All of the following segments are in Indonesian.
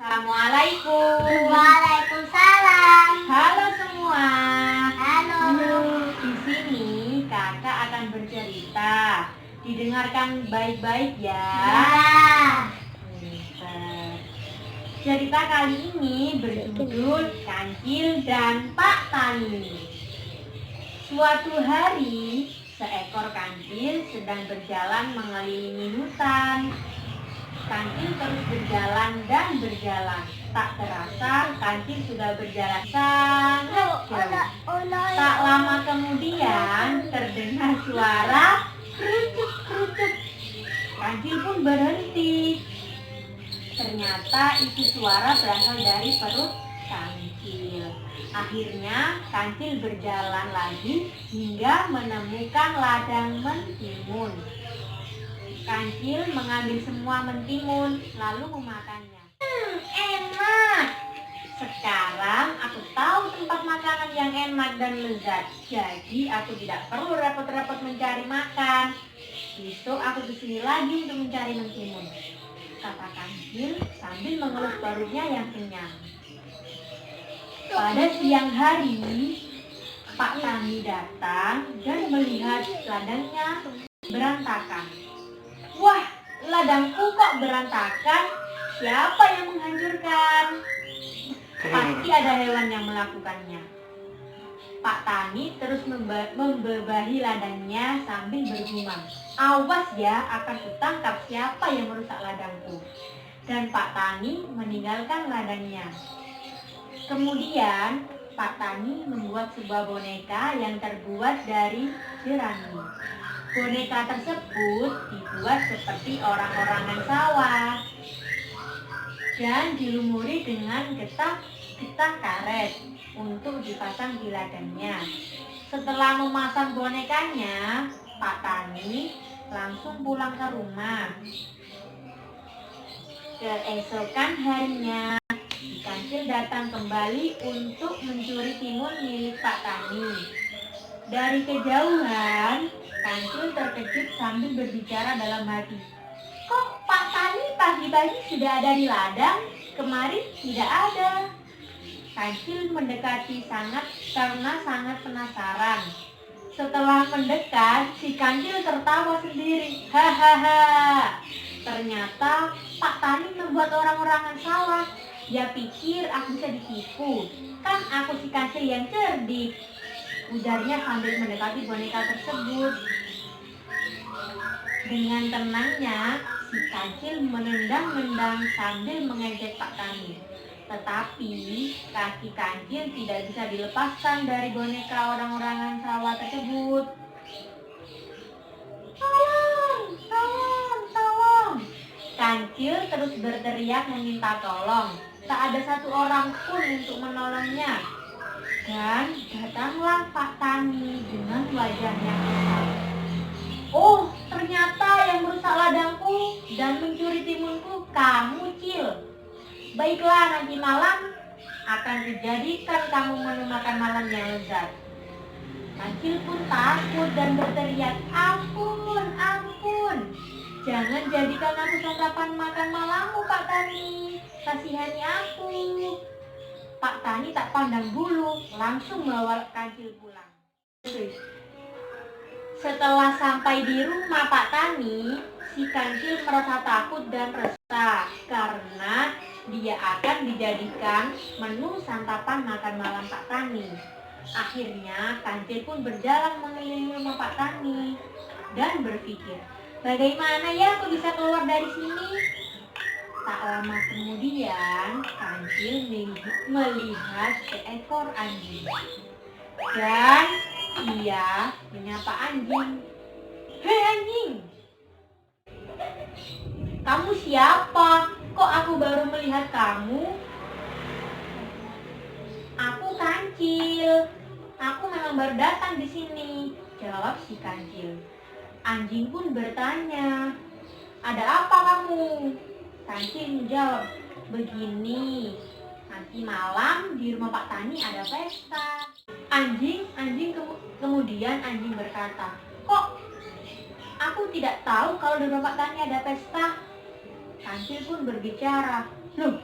Assalamualaikum. Waalaikumsalam. Halo semua. Halo. Di sini kakak akan bercerita. Didengarkan baik-baik ya. Pintar. Cerita kali ini berjudul Kancil dan Pak Tani. Suatu hari, seekor kancil sedang berjalan mengelilingi hutan. Kancil terus berjalan dan berjalan. Tak terasa kancil sudah berjalan sangat jauh. Tak lama kemudian terdengar suara kerucuk-kerucuk. Kancil pun berhenti. Ternyata itu suara berasal dari perut kancil. Akhirnya kancil berjalan lagi hingga menemukan ladang mentimun. Kancil mengambil semua mentimun lalu memakannya. Enak. Sekarang aku tahu tempat makanan yang enak dan lezat. Jadi aku tidak perlu repot-repot mencari makan. Besok aku kesini lagi untuk mencari mentimun, kata kancil sambil mengelus perutnya yang kenyang. Pada siang hari, Pak Tani datang dan melihat ladangnya berantakan. Wah, ladangku kok berantakan? Siapa yang menghancurkan? Pasti ada hewan yang melakukannya. Pak Tani terus membebahi ladangnya sambil bergumam. Awas ya, akan kutangkap siapa yang merusak ladangku. Dan Pak Tani meninggalkan ladangnya. Kemudian Pak Tani membuat sebuah boneka yang terbuat dari jerami. Boneka tersebut dibuat seperti orang-orangan sawah dan dilumuri dengan getah karet untuk dipasang di ladangnya. Setelah memasang bonekanya, Pak Tani langsung pulang ke rumah. Keesokan harinya, kancil datang kembali untuk mencuri timun milik Pak Tani. Dari kejauhan, kancil terkejut sambil berbicara dalam hati. Kok Pak Tani pagi-pagi sudah ada di ladang? Kemarin tidak ada. Kancil mendekati karena sangat penasaran. Setelah mendekat, si kancil tertawa sendiri. Hahaha. Ternyata Pak Tani membuat orang-orangan sawah. Dia pikir aku bisa ditipu. Kan aku si kancil yang cerdik, ujarnya sambil mendekati boneka tersebut. Dengan tenangnya, si kancil menendang-nendang sambil mengejek Pak Tani. Tetapi kaki kancil tidak bisa dilepaskan dari boneka orang-orangan sawah tersebut. Tolong, tolong, tolong. Kancil terus berteriak meminta tolong. Tak ada satu orang pun untuk menolongnya. Dan datanglah Pak Tani dengan wajah yang kesal. Oh, ternyata yang merusak ladangku dan mencuri timunku kamu, Cil. Baiklah, nanti malam akan dijadikan kamu menu makan malam yang lezat. Kancil pun takut dan berteriak, ampun, ampun. Jangan jadikan aku santapan makan malammu, Pak Tani. Kasihani aku. Pak Tani tak pandang bulu, langsung membawa kancil pulang. Setelah sampai di rumah Pak Tani, si kancil merasa takut dan resah karena dia akan dijadikan menu santapan makan malam Pak Tani. Akhirnya kancil pun berjalan mengelilingi rumah Pak Tani dan berpikir, bagaimana ya aku bisa keluar dari sini? Tak lama kemudian, kancil melihat seekor anjing. Dan ia menyapa anjing. Hei anjing, kamu siapa? Kok aku baru melihat kamu? Aku kancil. Aku memang baru datang di sini, jawab si kancil. Anjing pun bertanya, ada apa kamu? Kancil menjawab, begini, nanti malam di rumah Pak Tani ada pesta. Kemudian anjing berkata, kok aku tidak tahu kalau di rumah Pak Tani ada pesta? Kancil pun berbicara, loh,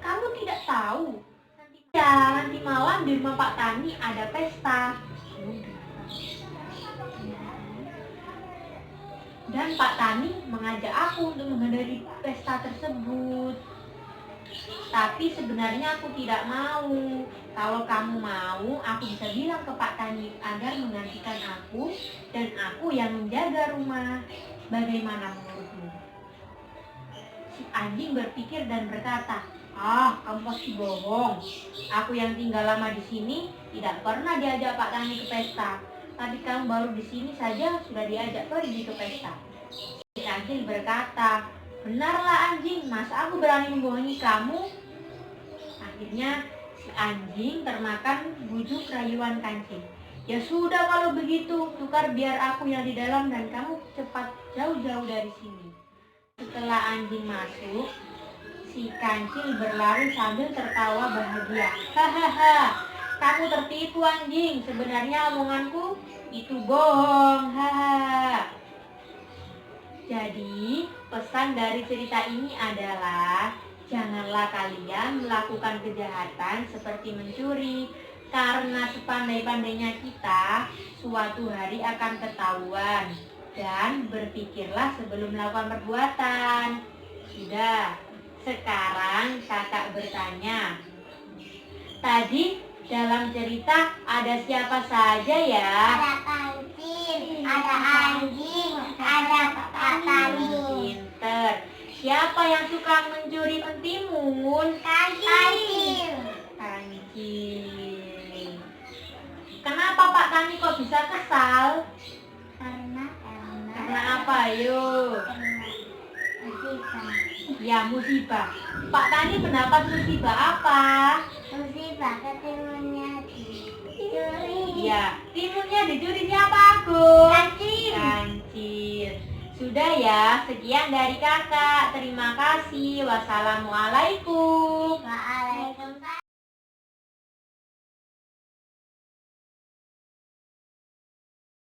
Kamu tidak tahu? Nanti malam di rumah Pak Tani ada pesta. Dan Pak Tani mengajak aku untuk menghadiri pesta tersebut. Tapi sebenarnya aku tidak mau. Kalau kamu mau, aku bisa bilang ke Pak Tani agar menggantikan aku dan aku yang menjaga rumah. Bagaimana menurutmu? Si anjing berpikir dan berkata, kamu pasti bohong. Aku yang tinggal lama di sini tidak pernah diajak Pak Tani ke pesta. Tapi kamu baru di sini saja sudah diajak pergi ke pesta. Si kancil berkata, benarlah anjing, masa aku berani membohongi kamu? Akhirnya si anjing termakan bujuk rayuan kancil. Ya sudah kalau begitu, tukar biar aku yang di dalam dan kamu cepat jauh-jauh dari sini. Setelah anjing masuk, si kancil berlari sambil tertawa bahagia. Hahaha, kamu tertipu anjing, sebenarnya omonganku itu bohong. Hahaha. Jadi, pesan dari cerita ini adalah janganlah kalian melakukan kejahatan seperti mencuri, karena sepandai-pandainya kita, suatu hari akan ketahuan. Dan berpikirlah sebelum melakukan perbuatan. Sudah, sekarang kakak bertanya. Tadi dalam cerita ada siapa saja ya? Ada kancil, ada anjing, ada Pak Tani. Pinter. Siapa yang suka mencuri mentimun? Kancil. Kancil. Kenapa Pak Tani kok bisa kesal? Karena apa? Yuk. Musibah. Ya, musibah. Pak Tani mendapat musibah apa? Musibah ketimunnya dicuri. Ya, timunnya dicuri siapa, Agus? Kancil. Kancil. Sudah ya, sekian dari kakak. Terima kasih. Wassalamualaikum. Waalaikumsalam.